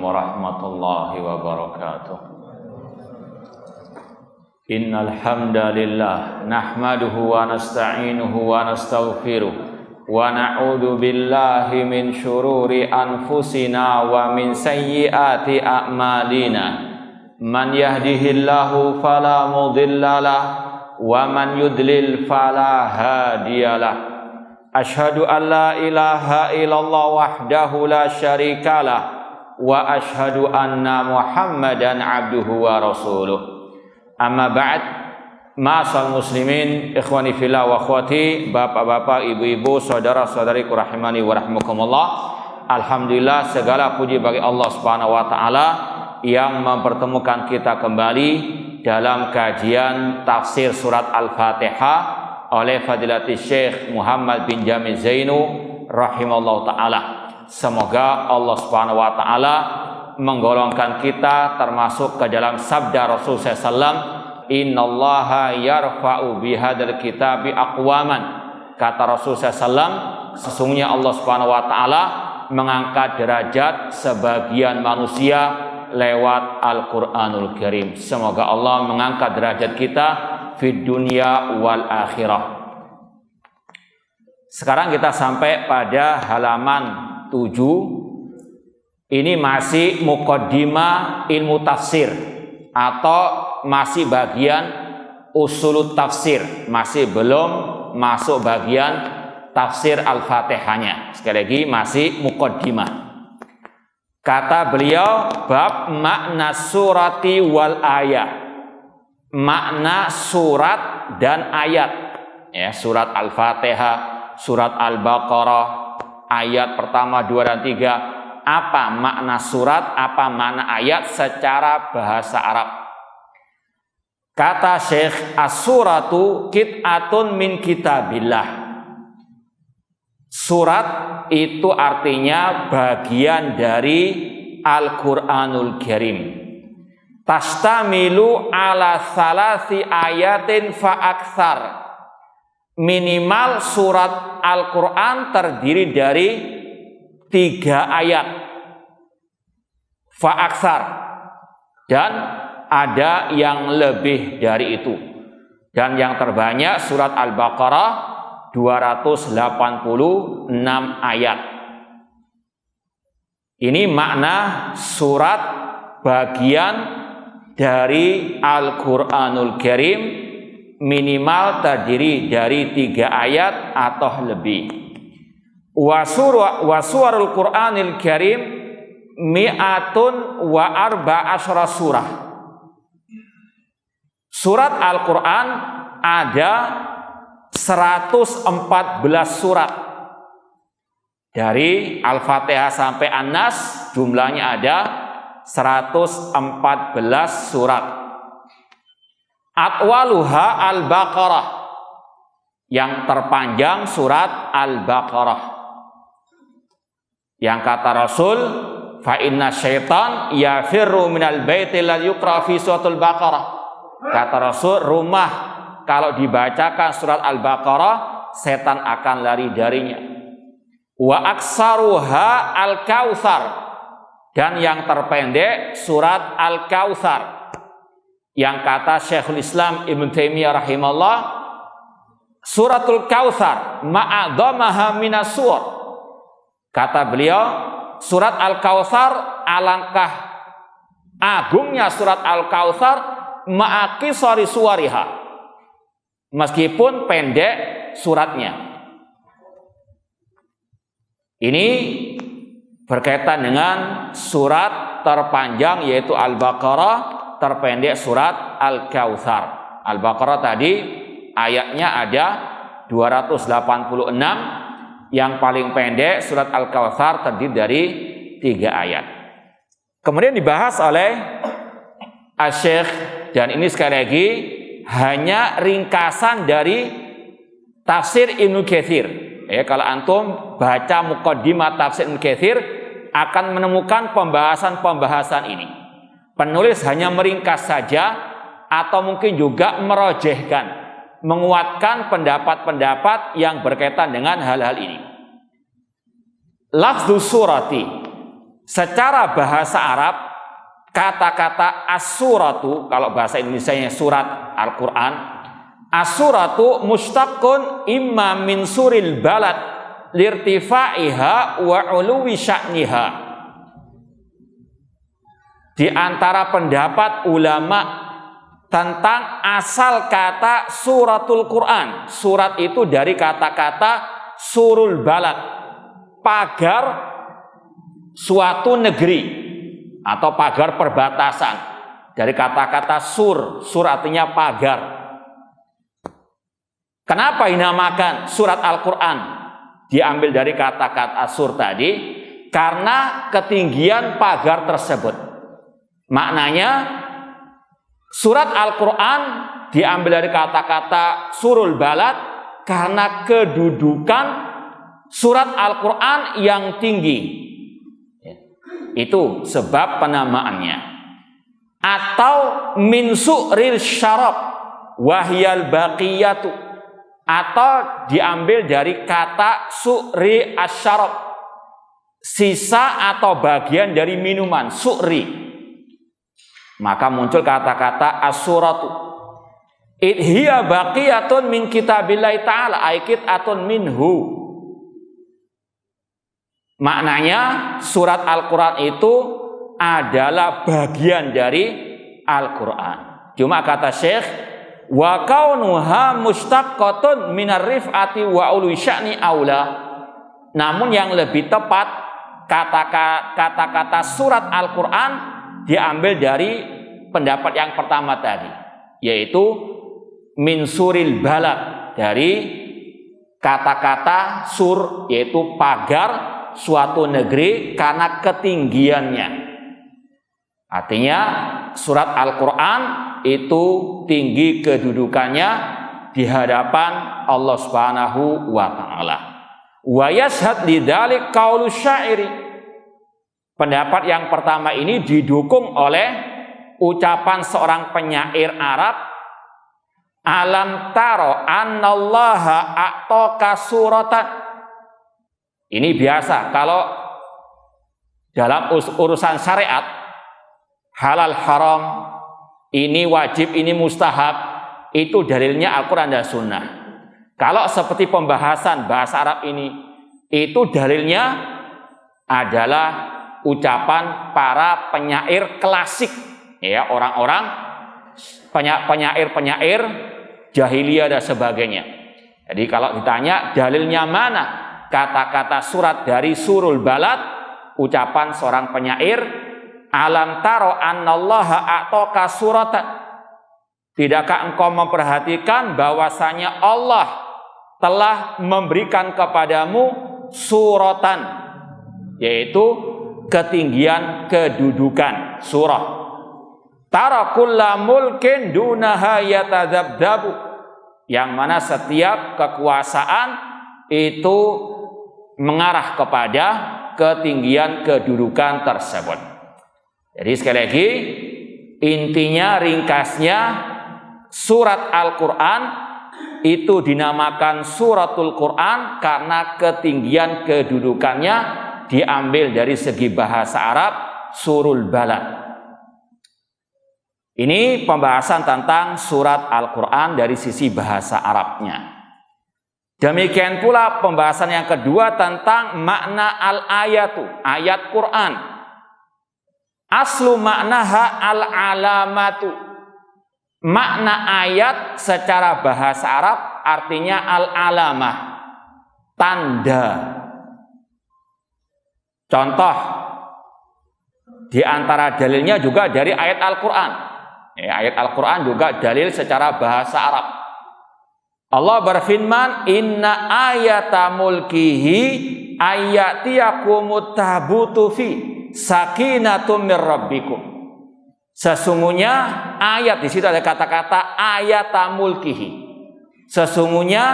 warahmatullahi wabarakatuh. Innal hamdalillah nahmaduhu wa nasta'inuhu wa nastaghfiruh wa na'udzu billahi min syururi anfusina wa min sayyiati a'malina. Man yahdihillahu fala mudhillalah wa man yudlil fala hadiyalah. Asyhadu an la ilaha illallah wahdahu la syarikalah wa asyhadu anna Muhammadan abduhu wa rasuluh. Amma ba'd, ma'asal muslimin, ikhwani fillah wa akhwati, bapak-bapak, ibu-ibu, saudara-saudariku rahimani wa rahmukumullah. Alhamdulillah, segala puji bagi Allah Subhanahu wa taala yang mempertemukan kita kembali dalam kajian tafsir surat Al-Fatihah oleh Fadilatul Syekh Muhammad bin Jamil Zainu rahimallahu taala. Semoga Allah Subhanahu wa taala menggolongkan kita termasuk ke dalam sabda Rasul sallallahu innallaha yarfa'u bihadzal kitabi aqwaman. Kata Rasul sallallahu, sesungguhnya Allah Subhanahu wa taala mengangkat derajat sebagian manusia lewat Al-Qur'anul Karim. Semoga Allah mengangkat derajat kita fid dunya wal akhirah. Sekarang kita sampai pada halaman 7. Ini masih muqaddimah ilmu tafsir atau masih bagian usulut tafsir, masih belum masuk bagian tafsir Al-Fatihahnya. Sekali lagi masih muqaddimah. Kata beliau bab makna surati wal ayat. Makna surat dan ayat, ya, surat Al-Fatihah, surat Al-Baqarah, ayat pertama, 2 dan 3. Apa makna surat, apa makna ayat secara bahasa Arab? Kata Syekh, as-suratu qit'atun min kitabillah. Surat itu artinya bagian dari Al-Qur'anul Karim. Tastamilu ala salasi ayatin fa'aksar. Minimal surat Al-Quran terdiri dari 3 ayat fa'aksar, dan ada yang lebih dari itu. Dan yang terbanyak surat Al-Baqarah 286 ayat. Ini makna surat bagian dari Al-Quranul Karim, minimal terdiri dari 3 ayat atau lebih. Wasuwarul Quranil Karim mi'atun wa arba'asyra surah. Surat Al-Quran ada 114 surat. Dari Al-Fatihah sampai An-Nas jumlahnya ada 114 surat. Atwaluha Al-Baqarah, yang terpanjang surat Al-Baqarah. Yang kata Rasul, fa inna syaitan yafirru minal baiti la yuqra fi suratul Baqarah. Kata Rasul, rumah kalau dibacakan surat Al-Baqarah, setan akan lari darinya. Wa aksaruha Al-Kautsar, dan yang terpendek surat Al-Kautsar. Yang kata Syekhul Islam Ibn Taimiyah rahimahullah, suratul Kautsar ma'adzamaha minas sur. Kata beliau, surat Al-Kautsar, alangkah agungnya surat Al-Kautsar ma'aqisari suwariha, meskipun pendek suratnya. Ini berkaitan dengan surat terpanjang yaitu Al-Baqarah, terpendek surat Al-Kautsar. Al-Baqarah tadi ayatnya ada 286, yang paling pendek surat Al-Kautsar terdiri dari 3 ayat. Kemudian dibahas oleh Asy-Syaikh, dan ini sekali lagi hanya ringkasan dari tafsir Ibnu Katsir. Kalau antum baca muqaddimah tafsir Ibnu Katsir akan menemukan pembahasan-pembahasan ini. Penulis hanya meringkas saja atau mungkin juga merojehkan, menguatkan pendapat-pendapat yang berkaitan dengan hal-hal ini. Lafdzu surati, secara bahasa Arab kata-kata as-suratu, kalau bahasa Indonesianya surat Al-Quran, as-suratu mustaqqun imma min suril balad lirtifaiha wa uluwi sya'niha. Di antara pendapat ulama tentang asal kata suratul Quran, surat itu dari kata-kata surul balad, pagar suatu negeri atau pagar perbatasan, dari kata-kata sur artinya pagar. Kenapa dinamakan surat Al-Quran? Diambil dari kata-kata sur tadi, karena ketinggian pagar tersebut. Maknanya surat Al-Quran diambil dari kata-kata surul balad karena kedudukan surat Al-Quran yang tinggi. Itu sebab penamaannya. Atau min su'ril syarab wahyal baqiyatu, atau diambil dari kata su'ri asyarab, sisa atau bagian dari minuman, su'ri. Maka muncul kata-kata as-suratu. Hiya baqiyatun min kitabillahi ta'ala, aiqit'atun minhu. Maknanya surat Al-Quran itu adalah bagian dari Al-Quran. Cuma kata Syekh, wa kaunuha mustaqqatun minar rif'ati wa ului sya'ni aula. Namun yang lebih tepat kata-kata surat Al-Quran diambil dari pendapat yang pertama tadi, yaitu min suril balad, dari kata-kata sur, yaitu pagar suatu negeri karena ketinggiannya. Artinya surat Al-Quran itu tinggi kedudukannya di hadapan Allah Subhanahu wa ta'ala. Wa yashhad lidzalik qaulu syairi. Pendapat yang pertama ini didukung oleh ucapan seorang penyair Arab, alam taro annallaha a'taka suratan. Ini biasa kalau dalam urusan syariat, halal haram, ini wajib, ini mustahab, itu dalilnya Al-Quran dan Sunnah. Kalau seperti pembahasan bahasa Arab ini, itu dalilnya adalah ucapan para penyair klasik, ya, orang-orang penyair jahiliyah dan sebagainya. Jadi kalau ditanya dalilnya mana kata-kata surat dari surul balad, ucapan seorang penyair, alam taro annallaha a'taka suratan. Tidakkah engkau memperhatikan bahwasanya Allah telah memberikan kepadamu suratan, yaitu ketinggian kedudukan. Surah tara kulla mulkin dunaha yatadzabdabu, yang mana setiap kekuasaan itu mengarah kepada ketinggian kedudukan tersebut. Jadi sekali lagi, intinya, ringkasnya, surat Al-Quran itu dinamakan suratul Quran karena ketinggian kedudukannya diambil dari segi bahasa Arab surul balad. Ini pembahasan tentang surat Al-Quran dari sisi bahasa Arabnya. Demikian pula pembahasan yang kedua tentang makna al-ayatu, ayat Quran. Aslu maknaha al-alamatu. Makna ayat secara bahasa Arab artinya al-alamah, tanda. Contoh di antara dalilnya juga dari ayat Al-Quran. Ayat Al-Quran juga dalil secara bahasa Arab. Allah berfirman, inna ayata mulkihi ayatiyakumut tabutu fi sakinatum mir rabbikum. Sesungguhnya ayat, di situ ada kata-kata ayata mulkihi. Sesungguhnya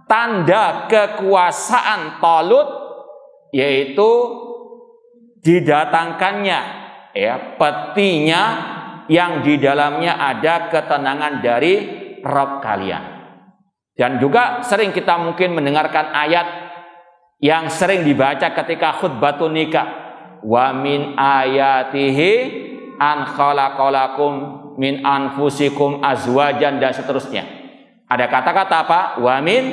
tanda kekuasaan Talut, yaitu didatangkannya, ya, petinya yang di dalamnya ada ketenangan dari Rabb kalian. Dan juga sering kita mungkin mendengarkan ayat yang sering dibaca ketika khutbatun nikah. wa min ayatihi an khalaqalakum min anfusikum azwajan dan seterusnya. Ada kata-kata apa? Wa min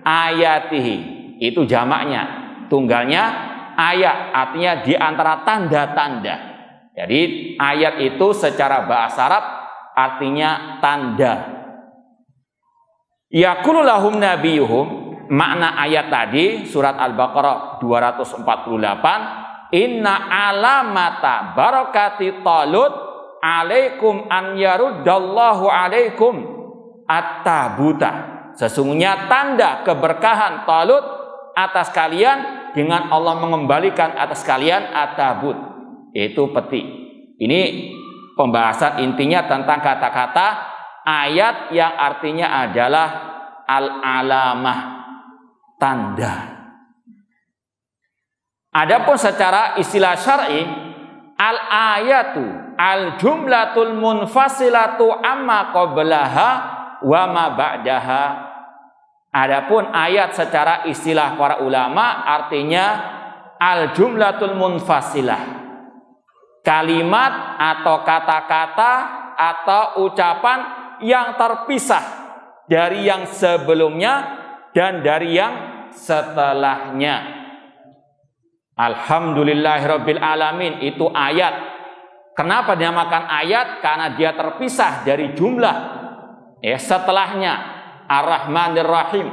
ayatihi. Itu jamaknya. Tunggalnya ayat, artinya di antara tanda-tanda. Jadi ayat itu secara bahasa Arab artinya tanda. Yaqulu lahum nabiyuhum, makna ayat tadi surat Al-Baqarah 248, inna alamata barakati Talut alaikum an yaruddallahu alaikum at-tabuta. Sesungguhnya tanda keberkahan Talut atas kalian dengan Allah mengembalikan atas kalian at-tabut, yaitu peti. Ini pembahasan intinya tentang kata-kata ayat yang artinya adalah al-alamah, tanda. Adapun secara istilah syar'i, al-ayatu al-jumlatul munfasilatu amma qablaha wa ma ba'daha. Adapun ayat secara istilah para ulama artinya al-jumlatul munfasilah, kalimat atau kata-kata atau ucapan yang terpisah dari yang sebelumnya dan dari yang setelahnya. Alhamdulillahirabbil alamin itu ayat. Kenapa dinamakan ayat? Karena dia terpisah dari jumlah setelahnya. Ar-Rahmanir Rahim.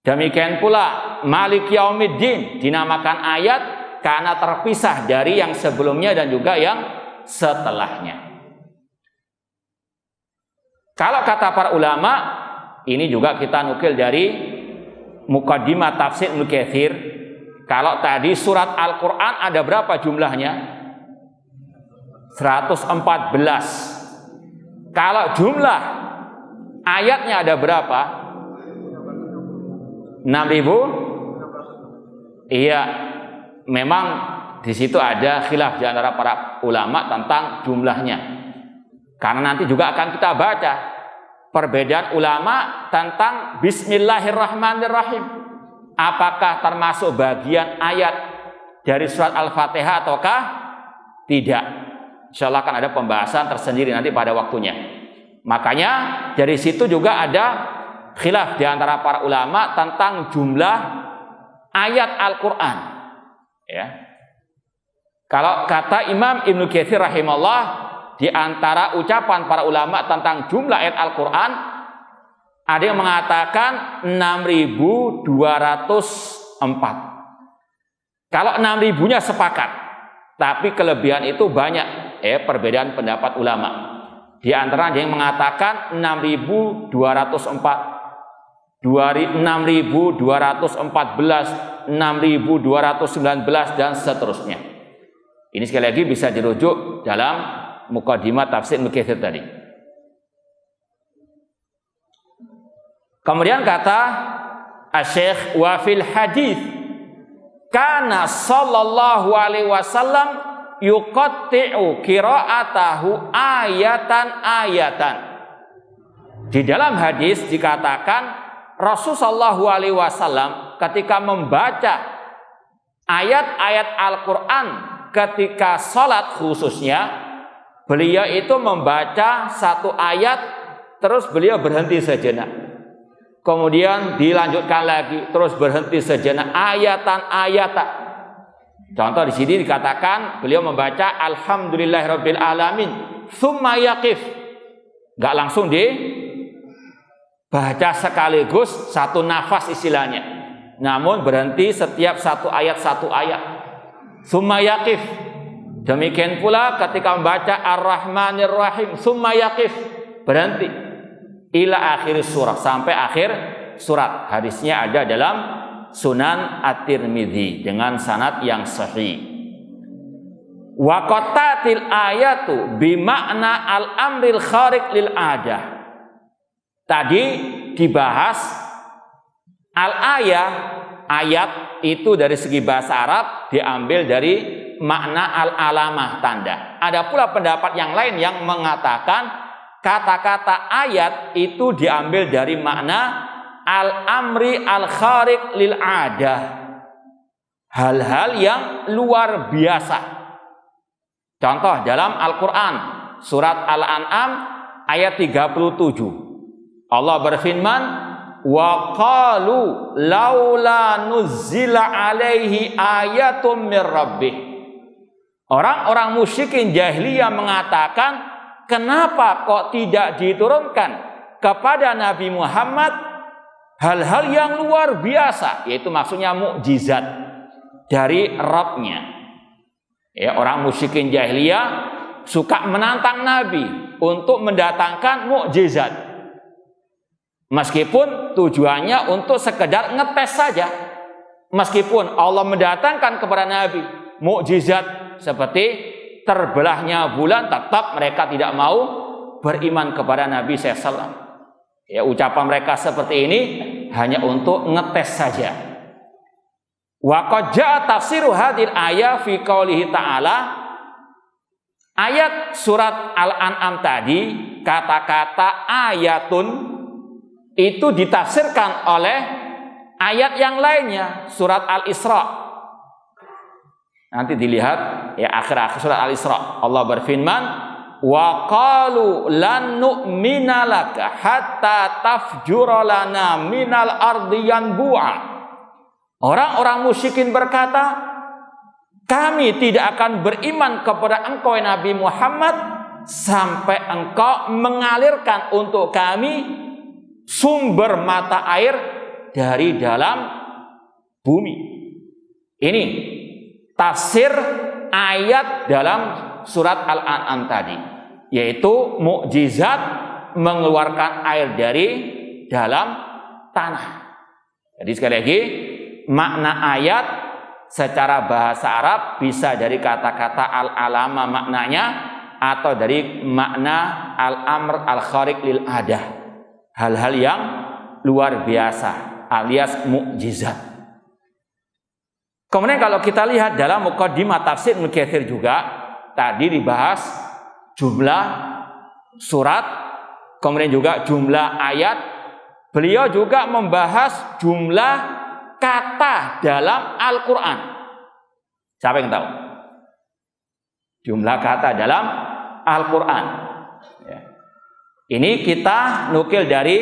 Demikian pula Malik Yaumiddin dinamakan ayat karena terpisah dari yang sebelumnya dan juga yang setelahnya. Kalau kata para ulama, ini juga kita nukil dari Muqaddimah Tafsir Ibnu Katsir. Kalau tadi surat Al-Quran ada berapa jumlahnya? 114. Kalau jumlah ayatnya ada berapa? 6.000? Iya, memang di situ ada khilaf di antara para ulama tentang jumlahnya. Karena nanti juga akan kita baca perbedaan ulama tentang Bismillahirrahmanirrahim. Apakah termasuk bagian ayat dari surat Al-Fatihah ataukah tidak? Insyaallah akan ada pembahasan tersendiri nanti pada waktunya. Makanya dari situ juga ada khilaf di antara para ulama tentang jumlah ayat Al-Quran. Ya. Kalau kata Imam Ibnu Katsir rahimahullah, di antara ucapan para ulama tentang jumlah ayat Al-Quran, ada yang mengatakan 6.204. Kalau 6.000-nya sepakat, tapi kelebihan itu banyak. Perbedaan pendapat ulama. Di antara ada yang mengatakan 6.204, 6.214, 6.219 dan seterusnya. Ini sekali lagi bisa dirujuk dalam Muqaddimah Tafsir Ibnu Katsir tadi. Kemudian kata Asy-Syaikh wa fil hadits kana sallallahu alaihi wasallam yuqatti'u qira'atahu ayatan. Di dalam hadis dikatakan Rasulullah SAW ketika membaca ayat-ayat Al-Quran ketika salat khususnya, beliau itu membaca satu ayat terus beliau berhenti sejenak. Kemudian dilanjutkan lagi terus berhenti sejenak, ayatan. Contoh di sini dikatakan beliau membaca Alhamdulillahirabbil alamin, tsumma yaqif. Enggak langsung dibaca sekaligus satu nafas istilahnya. Namun berhenti setiap satu ayat. Tsumma yaqif. Demikian pula ketika membaca Ar-Rahmanir Rahim, tsumma yaqif. Berhenti ila akhir surah, sampai akhir surat. Hadisnya ada dalam Sunan At-Tirmidzi dengan sanad yang sahih. Wa qatatil ayatu bimakna al-amril khariq lil adah. Tadi dibahas ayat itu dari segi bahasa Arab diambil dari makna al-alamah, tanda. Ada pula pendapat yang lain yang mengatakan kata-kata ayat itu diambil dari makna al-amri al-khariq lil adah. hal-hal yang luar biasa. Contoh dalam Al-Quran, surat Al-An'am ayat 37. Allah berfirman, wa qalu laula nuzzila alaihi ayatum mir rabbih. Orang-orang musyrikin jahiliyah mengatakan, kenapa kok tidak diturunkan kepada Nabi Muhammad hal-hal yang luar biasa, yaitu maksudnya mukjizat dari Rabb-nya. Ya, orang musyrikin jahiliyah suka menantang Nabi untuk mendatangkan mukjizat. Meskipun tujuannya untuk sekedar ngetes saja. Meskipun Allah mendatangkan kepada Nabi mukjizat seperti terbelahnya bulan, tetap mereka tidak mau beriman kepada Nabi SAW. Ya, ucapan mereka seperti ini hanya untuk ngetes saja. Wa qad jaa tafsiru hadhil ayat fi qoulihi ta'ala. Ayat surat Al-An'am tadi, kata-kata ayatun itu ditafsirkan oleh ayat yang lainnya, surat Al-Isra. Nanti dilihat ya akhir-akhir surat Al-Isra. Allah berfirman, wa qalu lan nu'mina laka hatta tafjura lana minal ardi yanbu'a. Orang-orang musyrikin berkata, kami tidak akan beriman kepada engkau Nabi Muhammad sampai engkau mengalirkan untuk kami sumber mata air dari dalam bumi. Ini tafsir ayat dalam surat Al-An'am tadi, yaitu mukjizat mengeluarkan air dari dalam tanah. Jadi sekali lagi, makna ayat secara bahasa Arab bisa dari kata-kata al-alama maknanya, atau dari makna al-amr al-khariq lil adah, hal-hal yang luar biasa alias mukjizat. Kemudian kalau kita lihat dalam muqaddimah tafsir Ibnu Katsir juga, tadi dibahas jumlah surat, kemudian juga jumlah ayat. Beliau juga membahas jumlah kata dalam Al-Quran. Siapa yang tahu? Jumlah kata dalam Al-Quran. Ya. Ini kita nukil dari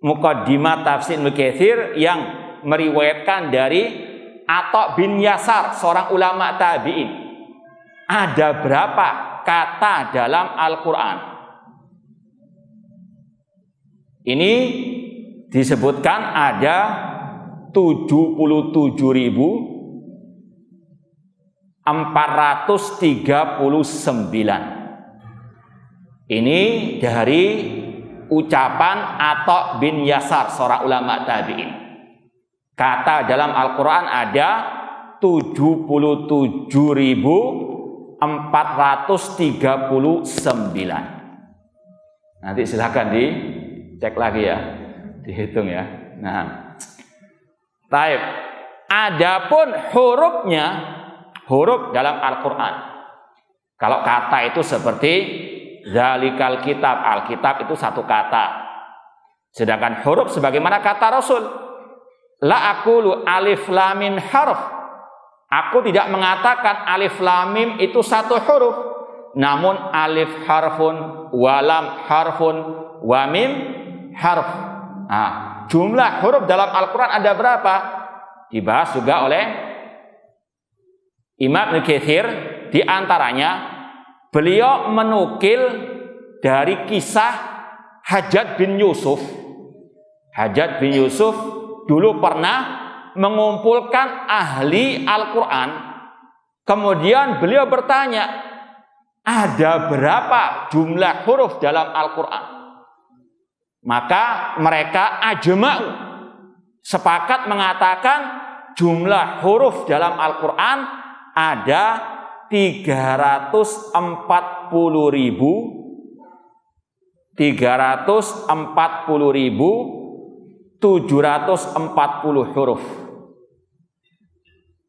muqaddimah tafsir Ibnu Katsir yang meriwayatkan dari Atha bin Yasar, seorang ulama tabi'in. Ada berapa kata dalam Al-Quran? Ini disebutkan ada 77.439. Ini dari ucapan Atha bin Yasar, seorang ulama tabi'in. Kata dalam Al-Quran ada 77.439. Nanti silahkan dicek lagi ya, dihitung ya. Nah, baik. Adapun hurufnya, huruf dalam Al-Quran. Kalau kata itu seperti zalikal kitab, Alkitab itu satu kata. Sedangkan huruf sebagaimana kata Rasul, la aqulu alif lam mim harf. Aku tidak mengatakan alif lam mim itu satu huruf, namun alif harfun, walam harfun, wa mim harf. Nah, jumlah huruf dalam Al-Quran ada berapa? Dibahas juga oleh Imam Ibnu Katsir. Di antaranya beliau menukil dari kisah Hajjaj bin Yusuf. Hajjaj bin Yusuf dulu pernah mengumpulkan ahli Al-Quran. Kemudian beliau bertanya, ada berapa jumlah huruf dalam Al-Quran? Maka mereka ajma'u, sepakat mengatakan jumlah huruf dalam Al-Quran ada 340.740 huruf.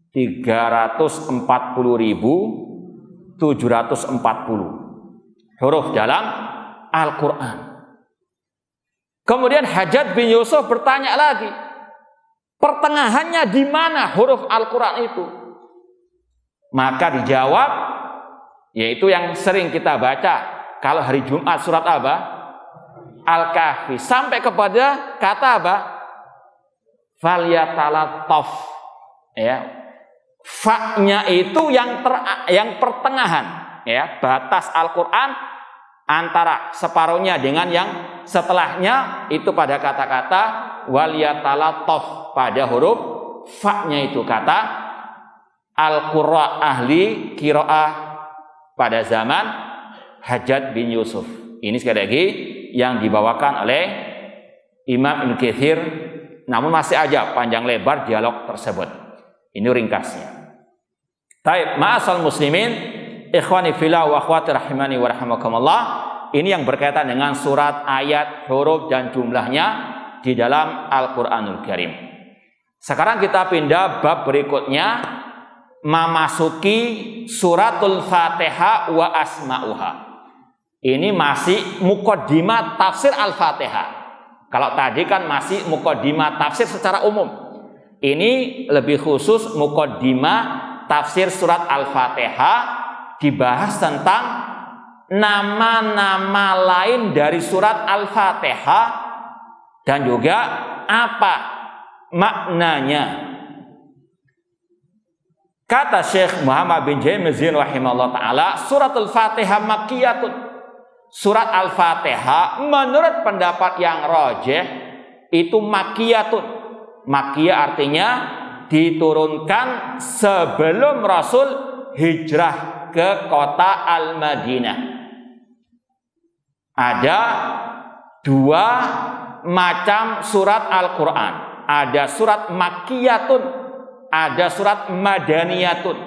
340.740 huruf dalam Al-Quran. Kemudian Hajjaj bin Yusuf bertanya lagi, pertengahannya di mana huruf Al-Quran itu? Maka dijawab, yaitu yang sering kita baca kalau hari Jumat, surat apa? Al-Kahfi. Sampai kepada kata apa? Falyatalattaf. Ya. Fa-nya itu yang pertengahan, ya, batas Al-Quran antara separuhnya dengan yang setelahnya itu pada kata-kata walyatalattaf, pada huruf fa-nya itu kata Al-Qurra ahli qiraah pada zaman Hajjaj bin Yusuf. Ini sekali lagi yang dibawakan oleh Imam Ibnu Katsir, namun masih aja panjang lebar dialog tersebut. Ini ringkasnya. Taib, ma'asal muslimin, ikhwani fillah wa akhwati rahimani wa rahimakumullah. Ini yang berkaitan dengan surat, ayat, huruf dan jumlahnya di dalam Al-Qur'anul Karim. Sekarang kita pindah bab berikutnya, memasuki suratul Fatihah wa asma'uha. Ini masih muqaddimah tafsir Al-Fatihah. Kalau tadi kan masih muqaddimah tafsir secara umum. Ini lebih khusus muqaddimah tafsir surat Al-Fatihah, dibahas tentang nama-nama lain dari surat Al-Fatihah dan juga apa maknanya. Kata Syekh Muhammad bin Jaimizin rahimahullah ta'ala, suratul Fatihah makkiyatun. Surat Al-Fatihah menurut pendapat yang rajih itu makkiyatun. Makkiyah artinya diturunkan sebelum Rasul hijrah ke kota Al-Madinah. Ada dua macam surat Al-Quran. Ada surat makkiyatun, ada surat madaniyatun.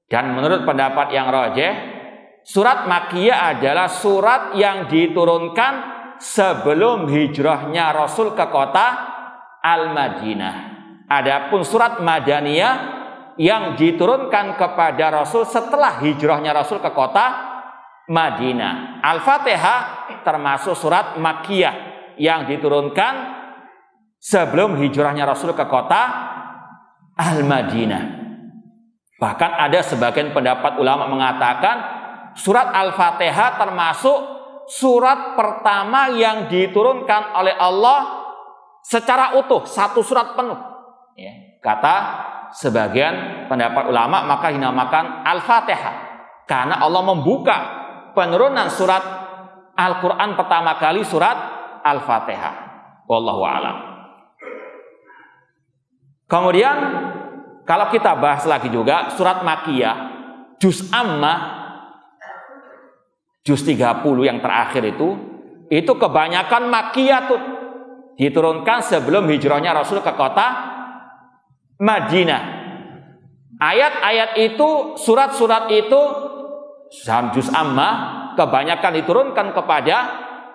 Dan menurut pendapat yang rajih, surat Makkiyah adalah surat yang diturunkan sebelum hijrahnya Rasul ke kota Al-Madinah. Adapun surat Madaniyah yang diturunkan kepada Rasul setelah hijrahnya Rasul ke kota Madinah. Al-Fatihah termasuk surat Makkiyah yang diturunkan sebelum hijrahnya Rasul ke kota Al-Madinah. Bahkan ada sebagian pendapat ulama mengatakan surat Al-Fatihah termasuk surat pertama yang diturunkan oleh Allah secara utuh, satu surat penuh. Ya, kata sebagian pendapat ulama, maka dinamakan Al-Fatihah karena Allah membuka penurunan surat Al-Quran pertama kali surat Al-Fatihah. Wallahu a'lam. Kemudian kalau kita bahas lagi juga surat Makkiyah, juz Ammah, juz 30 yang terakhir itu kebanyakan Makkiyatun, diturunkan sebelum hijrahnya Rasul ke kota Madinah. Ayat-ayat itu, surat-surat itu, juz Ammah kebanyakan diturunkan kepada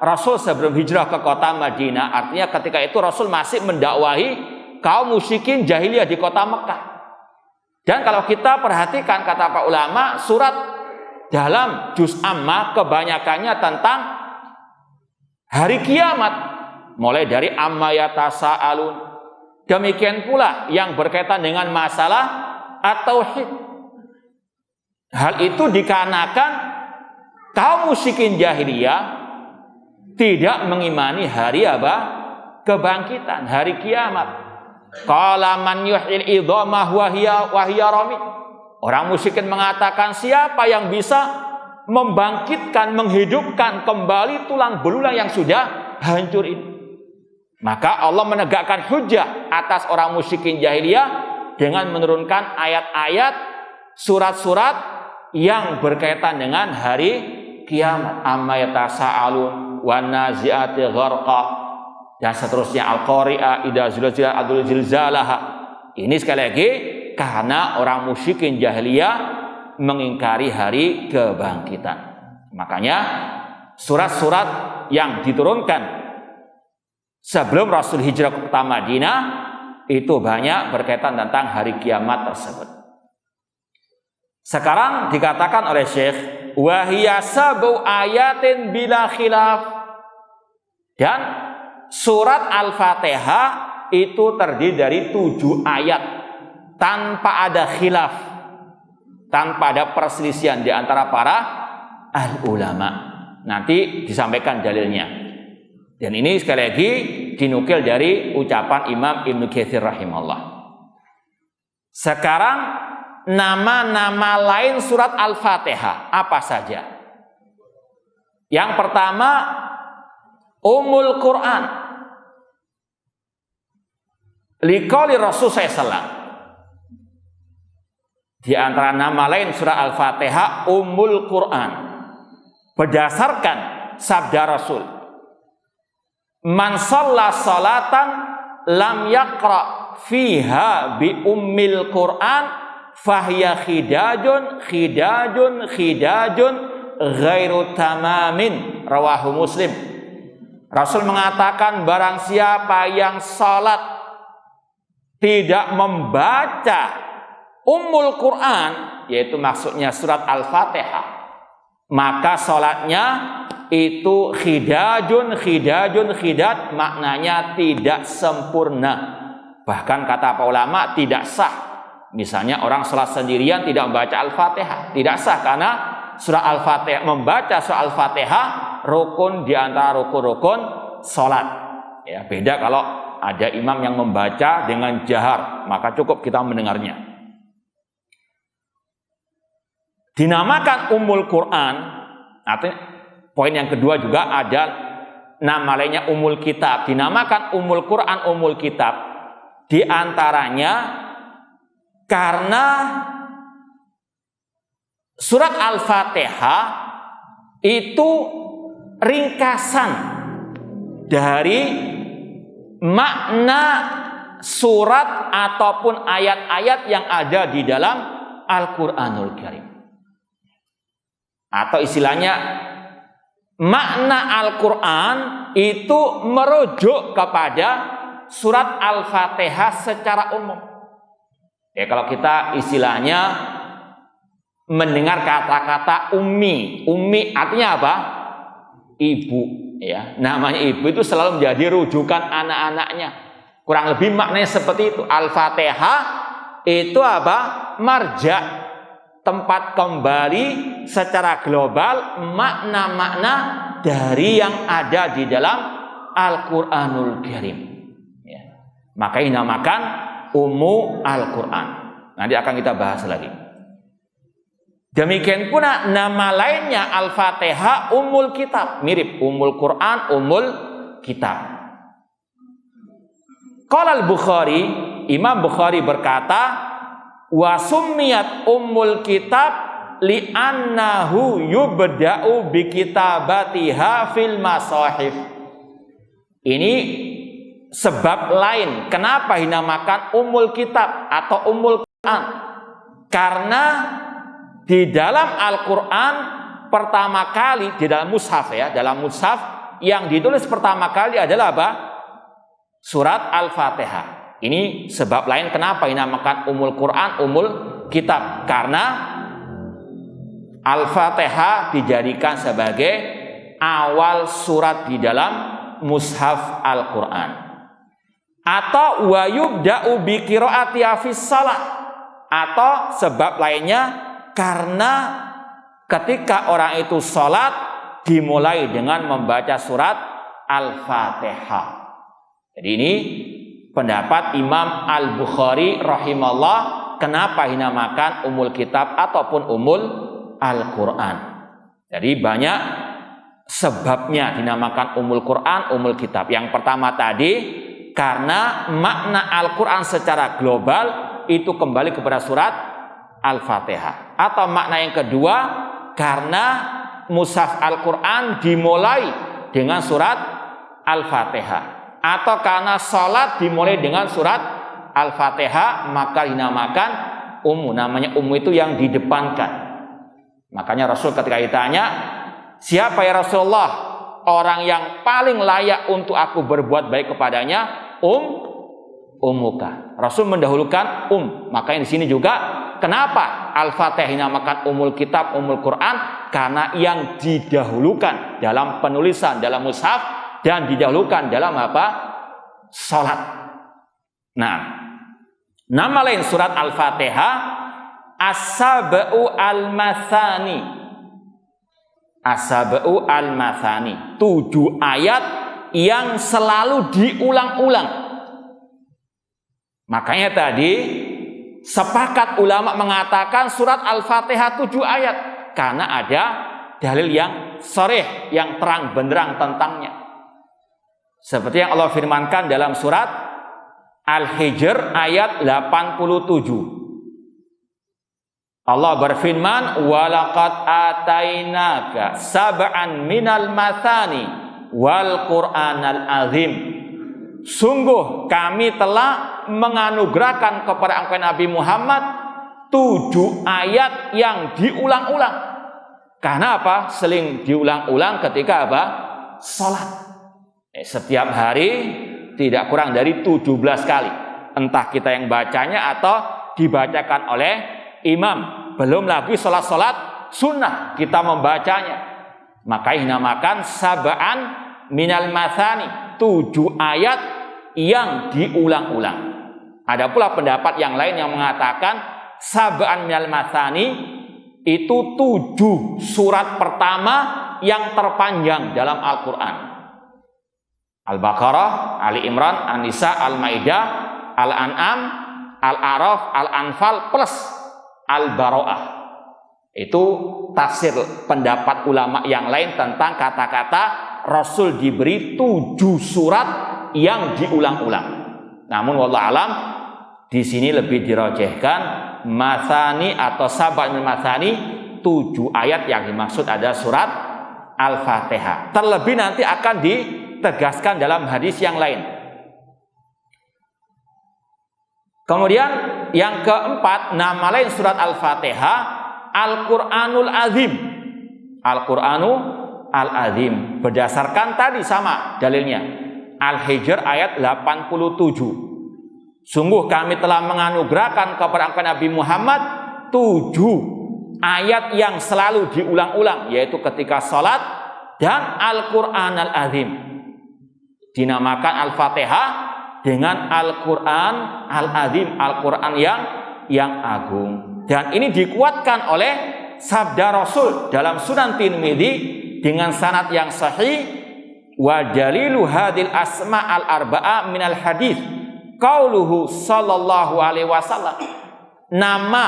Rasul sebelum hijrah ke kota Madinah. Artinya ketika itu Rasul masih mendakwahi kaum musyrikin jahiliyah di kota Mekah. Dan kalau kita perhatikan kata para ulama, surat dalam juz Ammah kebanyakannya tentang hari kiamat, mulai dari amma yatasaalun. Demikian pula yang berkaitan dengan masalah at-tauhid. Hal itu dikarenakan kaum musyrikin jahiliyah tidak mengimani hari apa? Kebangkitan, hari kiamat. Qala man yuhyil idhamah wa hiya ramim. Orang musyrikin mengatakan, siapa yang bisa membangkitkan, menghidupkan kembali tulang belulang yang sudah hancur ini? Maka Allah menegakkan hujjah atas orang musyrikin jahiliyah dengan menurunkan ayat-ayat, surat-surat yang berkaitan dengan hari kiamat. Amma yatasaalun wan nazi'ati gharqa dan seterusnya, Al-Qari'ah, idza zulzilat ardul zilzalaha. Ini sekali lagi karena orang musyrikin jahiliyah mengingkari hari kebangkitan. Makanya surat-surat yang diturunkan sebelum Rasul hijrah ke kota Madinah itu banyak berkaitan tentang hari kiamat tersebut. Sekarang dikatakan oleh Syekh, wa hiya sab'u ayatin bila khilaf. Dan surat Al-Fatihah itu terdiri dari 7 ayat tanpa ada khilaf, tanpa ada perselisihan di antara para al-ulama. Nanti disampaikan dalilnya. Dan ini sekali lagi dinukil dari ucapan Imam Ibnu Katsir rahimahullah. Sekarang nama-nama lain surat Al-Fatihah apa saja? Yang pertama, Ummul Quran. Liqauli Rasul SAW. Di antara nama lain surah Al-Fatihah Ummul Quran. Berdasarkan sabda Rasul, man shalla salatan lam yaqra fiha bi ummil Quran fahiya khidajun ghairu tamamin, rawahu Muslim. Rasul mengatakan barang siapa yang salat tidak membaca Ummul Quran, yaitu maksudnya surat Al-Fatihah, maka salatnya itu khidad, maknanya tidak sempurna. Bahkan kata para ulama tidak sah. Misalnya orang salat sendirian tidak membaca Al-Fatihah, tidak sah karena surah Al-Fatihah, membaca surah Al-Fatihah rukun di antara rukun-rukun salat. Ya, beda kalau ada imam yang membaca dengan jahar, maka cukup kita mendengarnya. Dinamakan Ummul Quran, artinya poin yang kedua juga ada nama lainnya Ummul Kitab. Dinamakan Ummul Quran, Ummul Kitab, di antaranya karena surat Al-Fatihah itu ringkasan dari makna surat ataupun ayat-ayat yang ada di dalam Al-Quranul Karim. Atau istilahnya makna Al-Quran itu merujuk kepada surat Al-Fatihah secara umum. Ya, kalau kita istilahnya mendengar kata-kata ummi. Ummi artinya apa? Ibu. Ya, namanya ibu itu selalu menjadi rujukan anak-anaknya. Kurang lebih maknanya seperti itu. Al-Fatihah itu apa? Marja, tempat kembali secara global makna-makna dari yang ada di dalam Al-Quranul Karim. Ya. Maka dinamakan Ummu Al-Quran. Nanti akan kita bahas lagi. Demikian pula nama lainnya Al-Fatihah Ummul Kitab. Mirip Ummul Quran, Ummul Kitab. Qala Al-Bukhari, Imam Bukhari berkata, wa summiyat Ummul Kitab li'annahu yubda'u bi kitabatiha fil masahif. Ini sebab lain kenapa dinamakan Ummul Kitab atau Ummul Quran. Karena di dalam Al-Quran pertama kali, di dalam mushaf ya, dalam mushaf yang ditulis pertama kali adalah apa? Surat Al-Fatihah. Ini sebab lain kenapa dinamakan Ummul Quran, Ummul Kitab. Karena Al-Fatihah dijadikan sebagai awal surat di dalam mushaf Al-Quran. Atau wa yubda'u bi qiraati fis shalah. Atau sebab lainnya karena ketika orang itu sholat dimulai dengan membaca surat Al-Fatihah. Jadi ini pendapat Imam Al-Bukhari rahimahullah kenapa dinamakan Ummul Kitab ataupun Ummul Al-Quran. Jadi banyak sebabnya dinamakan Ummul Quran, Ummul Kitab. Yang pertama tadi karena makna Al-Quran secara global itu kembali kepada surat Al-Fatihah. Atau makna yang kedua karena mushaf Al-Quran dimulai dengan surat Al-Fatihah. Atau karena salat dimulai dengan surat Al-Fatihah, maka dinamakan ummu. Namanya ummu itu yang didepankan. Makanya Rasul ketika ditanya, siapa ya Rasulullah orang yang paling layak untuk aku berbuat baik kepadanya? Ummuka. Rasul mendahulukan Makanya di sini juga kenapa Al-Fatihah dinamakan Ummul Kitab, Ummul Quran? Karena yang didahulukan dalam penulisan dalam mushaf dan didahulukan dalam apa? Salat. Nah, nama lain surat Al-Fatihah As-Sab'u Al-Mathani. As-Sab'u Al-Mathani, 7 ayat yang selalu diulang-ulang. Makanya tadi sepakat ulama mengatakan surat Al-Fatihah 7 ayat karena ada dalil yang sharih, yang terang benderang tentangnya. Seperti yang Allah firmankan dalam surat Al-Hijr ayat 87. Allah berfirman, "Walaqad atainaka sab'an minal mathani wal Qur'anal azim." Sungguh kami telah menganugerahkan kepada engkau Nabi Muhammad 7 ayat yang diulang-ulang. Karena apa? Seling diulang-ulang ketika apa? Salat. Setiap hari tidak kurang dari 17 kali. Entah kita yang bacanya atau dibacakan oleh imam. Belum lagi salat-salat sunnah kita membacanya. Maka dinamakan sab'an minal mathani, 7 ayat yang diulang-ulang. Ada pula pendapat yang lain yang mengatakan sab'an minal mathani itu 7 surat pertama yang terpanjang dalam Al-Quran. Al-Baqarah, Ali Imran, An-Nisa, Al-Maidah, Al-An'am, Al-A'raf, Al-Anfal plus Al-Bara'ah. Itu tafsir pendapat ulama yang lain tentang kata-kata Rasul diberi 7 surat yang diulang-ulang. Namun wallahu alam di sini lebih dirajihkan Mathani atau sab'an min mathani, 7 ayat yang dimaksud ada surat Al-Fatihah. Terlebih nanti akan ditegaskan dalam hadis yang lain. Kemudian yang keempat, nama lain surat Al-Fatihah Al-Qur'anul Azim. Al-Qur'anul Al-Azim berdasarkan tadi sama dalilnya Al-Hijr ayat 87. Sungguh kami telah menganugerahkan kepada engkau Nabi Muhammad 7 ayat yang selalu diulang-ulang, yaitu ketika salat dan Al-Qur'an Al-Azim. Dinamakan Al-Fatihah dengan Al-Qur'an Al-Azim, Al-Qur'an yang agung. Dan ini dikuatkan oleh sabda Rasul dalam Sunan Tirmidzi dengan sanad yang sahih, wa dalilu hadil asma al-arba'a minal hadis qauluhu sallallahu alaihi wasallam. Nama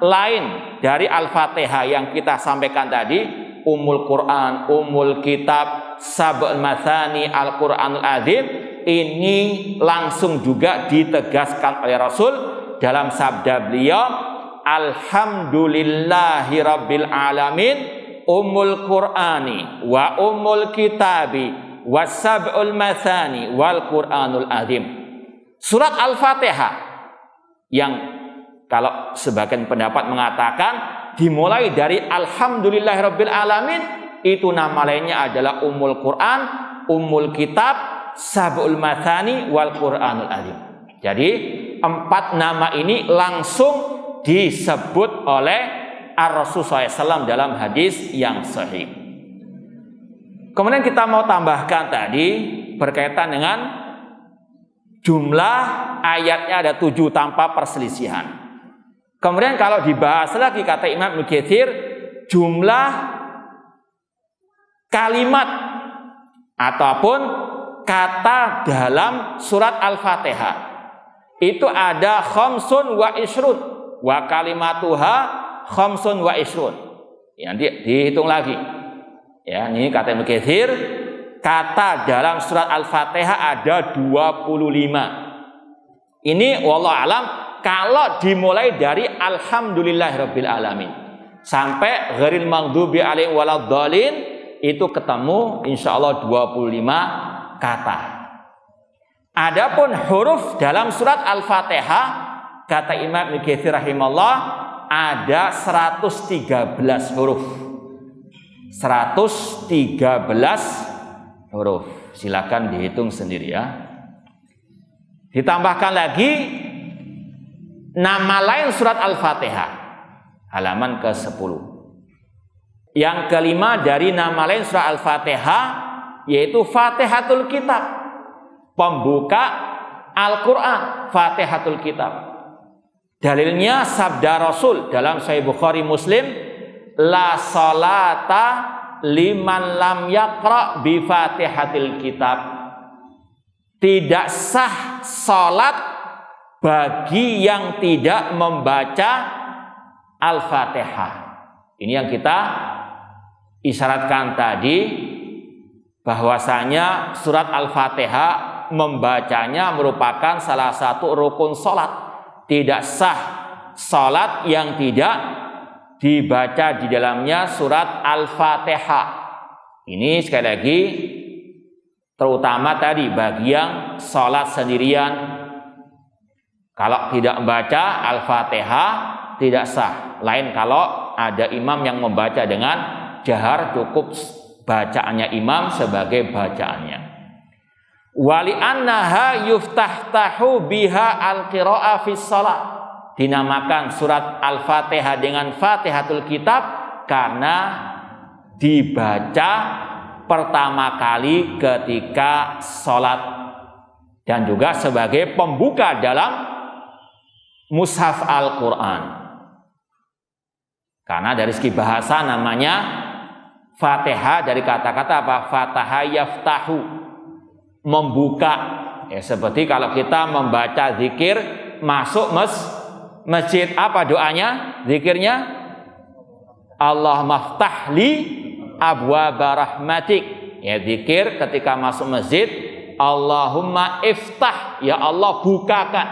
lain dari Al-Fatihah yang kita sampaikan tadi, Ummul Quran, Ummul Kitab, Sab'ul Mathani, Al-Qur'anul Azim, ini langsung juga ditegaskan oleh Rasul dalam sabda beliau, Alhamdulillahi Rabbil Alamin, Ummul Qur'ani wa Ummul Kitabi wa Sab'ul Mathani wal Qur'anul Azim. Surat Al-Fatihah yang kalau sebagian pendapat mengatakan dimulai dari Alhamdulillahirabbil alamin, itu nama lainnya adalah Ummul Quran, Ummul Kitab, Sab'ul Mathani wal Qur'anul Azim. Jadi 4 nama ini langsung disebut oleh Ar-Rasul SAW dalam hadis yang sahih. Kemudian kita mau tambahkan tadi berkaitan dengan jumlah ayatnya ada 7 tanpa perselisihan. Kemudian kalau dibahas lagi kata Imam Ibnu Katsir, jumlah kalimat ataupun kata dalam surat Al-Fatihah itu ada khamsun wa ishrun wa kalimatuha khamsun wa ishrun. Ya, nanti dihitung lagi. Ya, ini kata Ibnu Katsir, kata dalam surat Al-Fatihah ada 25. Ini wallahu alam kalau dimulai dari Alhamdulillahirabbil alamin sampai ghairil maghdubi alaihim waladdallin, itu ketemu insyaallah 25 kata. Adapun huruf dalam surat Al-Fatihah kata Imam Ibnu Katsir rahimahullah ada 113 huruf. 113 huruf. Silakan dihitung sendiri ya. Ditambahkan lagi nama lain surat Al-Fatihah halaman ke-10. Yang kelima dari nama lain surat Al-Fatihah yaitu Fatihatul Kitab, pembuka Al-Quran, Fatihatul Kitab. Dalilnya sabda Rasul dalam Sahih Bukhari Muslim, la salata liman lam yaqra bi Fatihatil Kitab. Tidak sah salat bagi yang tidak membaca Al-Fatihah. Ini yang kita isyaratkan tadi, bahwasanya surat Al-Fatihah membacanya merupakan salah satu rukun salat. Tidak sah salat yang tidak dibaca di dalamnya surat Al-Fatihah. Ini sekali lagi terutama tadi bagi yang salat sendirian. Kalau tidak membaca Al-Fatihah tidak sah. Lain kalau ada imam yang membaca dengan jahar, cukup bacaannya imam sebagai bacaannya. Wali annaha yuftahtahu biha al-qira'ah fi shalah. Dinamakan surat Al-Fatihah dengan Fatihatul Kitab karena dibaca pertama kali ketika sholat dan juga sebagai pembuka dalam mushaf Al-Quran. Karena dari segi bahasa namanya Fatihah dari kata-kata apa? Fataha yaftahu, membuka. Ya, seperti kalau kita membaca zikir masuk masjid, apa doanya? Zikirnya Allahumma ftahli abwaba rahmatik. Ya, zikir ketika masuk masjid, Allahumma iftah, ya Allah bukakan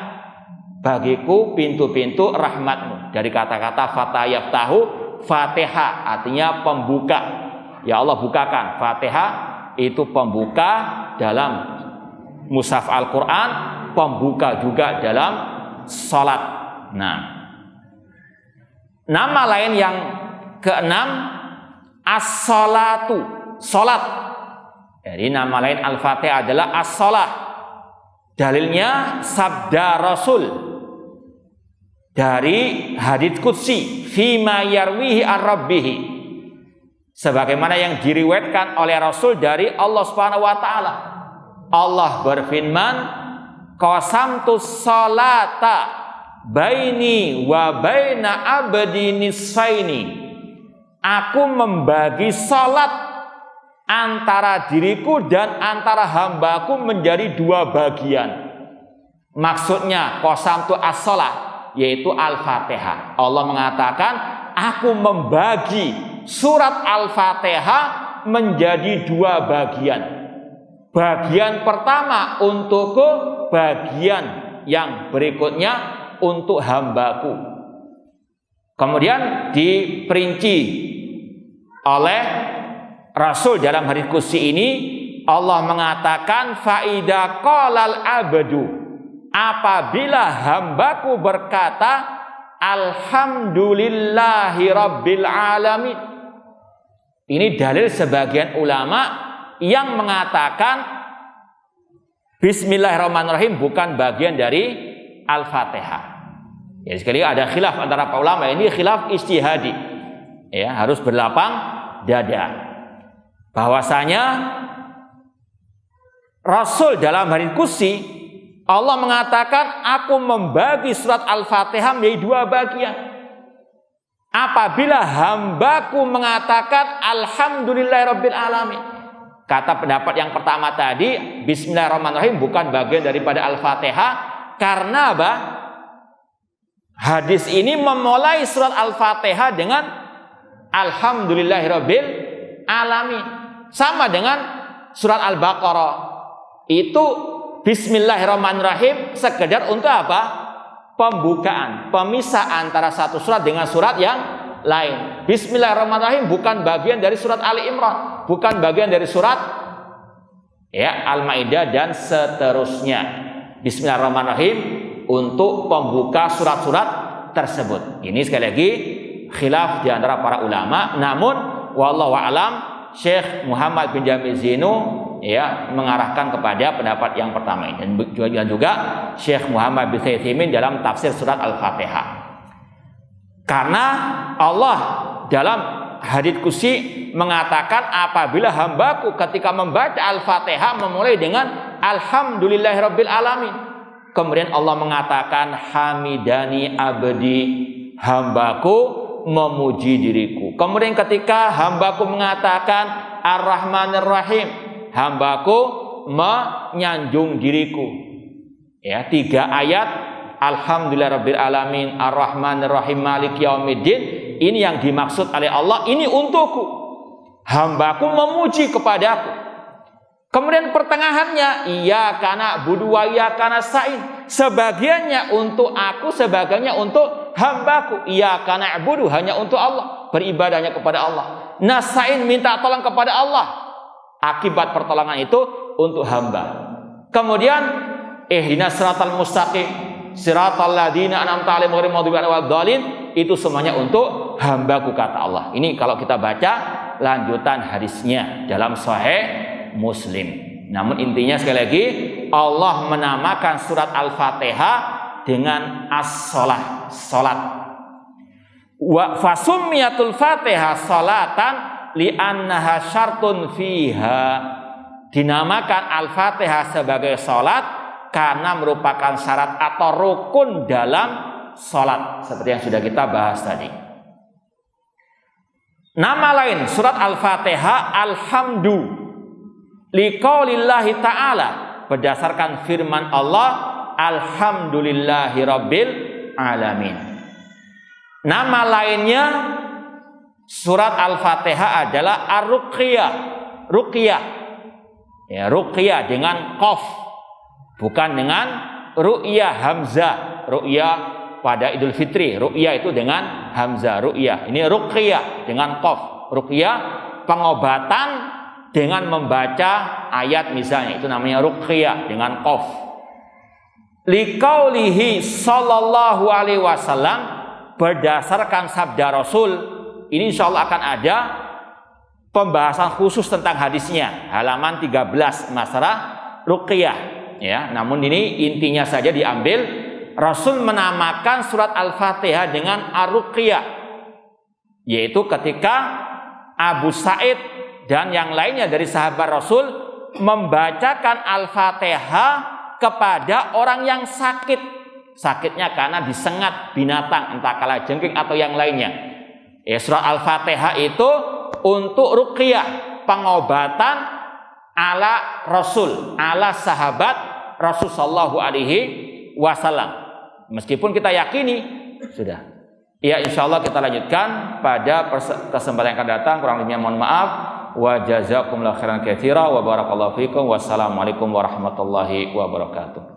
bagiku pintu-pintu rahmatmu. Dari kata-kata Fataha yaftahu, Fatihah artinya pembuka. Ya Allah bukakan. Fatihah itu pembuka dalam mushaf Al-Quran, pembuka juga dalam salat. Nah, nama lain yang keenam, as-salatu, salat. Jadi nama lain Al-Fatihah adalah as-salah. Dalilnya sabda Rasul dari hadits qudsi, fima yarwihi ar-rabbih, sebagaimana yang diriwayatkan oleh Rasul dari Allah Subhanahu wa taala. Allah berfirman, qasamtus salata baini wa baina abdi nisfaini. Aku membagi salat antara diriku dan antara hambaku menjadi dua bagian. Maksudnya qasamtu as-salat, yaitu Al-Fatihah. Allah mengatakan, aku membagi surat Al-Fatihah menjadi dua bagian. Bagian pertama untukku, bagian yang berikutnya untuk hambaku. Kemudian diperinci oleh Rasul dalam hadits qudsi ini, Allah mengatakan, faida qalal abdu, apabila hambaku berkata alhamdulillahi rabbil alamin. Ini dalil sebagian ulama yang mengatakan bismillahirrahmanirrahim bukan bagian dari Al-Fatihah. Ya, sekali ada khilaf antara para ulama, ini khilaf ijtihadi. Ya, harus berlapang dada. Bahwasanya Rasul dalam hadits qudsi Allah mengatakan, aku membagi surat Al-Fatihah menjadi dua bagian. Apabila hambaku mengatakan alhamdulillahirabbil alamin. Kata pendapat yang pertama tadi, bismillahirrahmanirrahim bukan bagian daripada Al-Fatihah. Karena apa? Hadis ini memulai surat Al-Fatihah dengan alhamdulillahirabbil alamin. Sama dengan surat Al-Baqarah. Itu bismillahirrahmanirrahim sekedar untuk apa? Pembukaan, pemisah antara satu surat dengan surat yang lain. Bismillahirrahmanirrahim bukan bagian dari surat Ali Imran, bukan bagian dari surat Al-Maidah dan seterusnya. Bismillahirrahmanirrahim untuk pembuka surat-surat tersebut. Ini sekali lagi khilaf di antara para ulama. Namun wallahu a'lam, Syekh Muhammad bin Jamil Zainu mengarahkan kepada pendapat yang pertama ini, dan juga Syekh Muhammad bin Utsaimin dalam tafsir surat Al-Fatihah. Karena Allah dalam hadits qudsi mengatakan, apabila hambaku ketika membaca Al-Fatihah memulai dengan alhamdulillahirabbil alamin, kemudian Allah mengatakan hamidani abdi, hambaku memuji diriku. Kemudian ketika hambaku mengatakan ar-Rahmanir Rahim, hambaku menyanjung diriku. Ya, 3 ayat alhamdulillahirabbil alamin ar-Rahmanir Rahim maliki yaumiddin, ini yang dimaksud oleh Allah, ini untukku. Hambaku memuji kepadaku. Kemudian pertengahannya iyyaka na'budu wa iyyaka nasta'in, sebagiannya untuk aku, sebagiannya untuk hambaku. Iyyaka na'budu hanya untuk Allah, beribadahnya kepada Allah. Nasta'in minta tolong kepada Allah, akibat pertolongan itu untuk hamba. Kemudian ihdinas siratal mustaqim siratal ladzina an'amta 'alaihim ghairil maghdubi 'alaihim waladdallin, itu semuanya untuk hambaku kata Allah. Ini kalau kita baca lanjutan hadisnya dalam Sahih Muslim. Namun intinya sekali lagi, Allah menamakan surat Al-Fatihah dengan as-shalah, salat. Wa fasummiyatul Fatihah salatan li'annaha syartun fiha. Dinamakan Al-Fatihah sebagai salat karena merupakan syarat atau rukun dalam salat, seperti yang sudah kita bahas tadi. Nama lain surat Al-Fatihah Alhamdu liqaulillahi ta'ala, berdasarkan firman Allah alhamdulillahi rabbil alamin. Nama lainnya surat Al-Fatihah adalah ar-ruqyah, ruqyah. Ya, ruqyah dengan qaf, bukan dengan ru'yah hamzah. Ru'yah pada Idul Fitri, ru'yah itu dengan hamzah, ru'yah. Ini ruqyah dengan qaf. Ruqyah pengobatan dengan membaca ayat misalnya, itu namanya ruqyah dengan qaf. Liqaulihi sallallahu alaihi wasallam, berdasarkan sabda Rasul. Ini insyaallah akan ada pembahasan khusus tentang hadisnya, halaman 13 masalah ruqyah ya. Namun ini intinya saja diambil, Rasul menamakan surat Al-Fatihah dengan ar-ruqyah, yaitu ketika Abu Sa'id dan yang lainnya dari sahabat Rasul membacakan Al-Fatihah kepada orang yang sakit. Sakitnya karena disengat binatang, entah kalajengking atau yang lainnya. Ya, surat Al-Fatihah itu untuk ruqyah, pengobatan ala Rasul, ala sahabat Rasul sallallahu alaihi wasallam. Meskipun kita yakini sudah. Ya, insyaallah kita lanjutkan pada kesempatan yang akan datang. Kurang lebihnya mohon maaf. Wa jazakumullahu khairan katsira wa barakallahu fikum. Wassalamualaikum warahmatullahi wabarakatuh.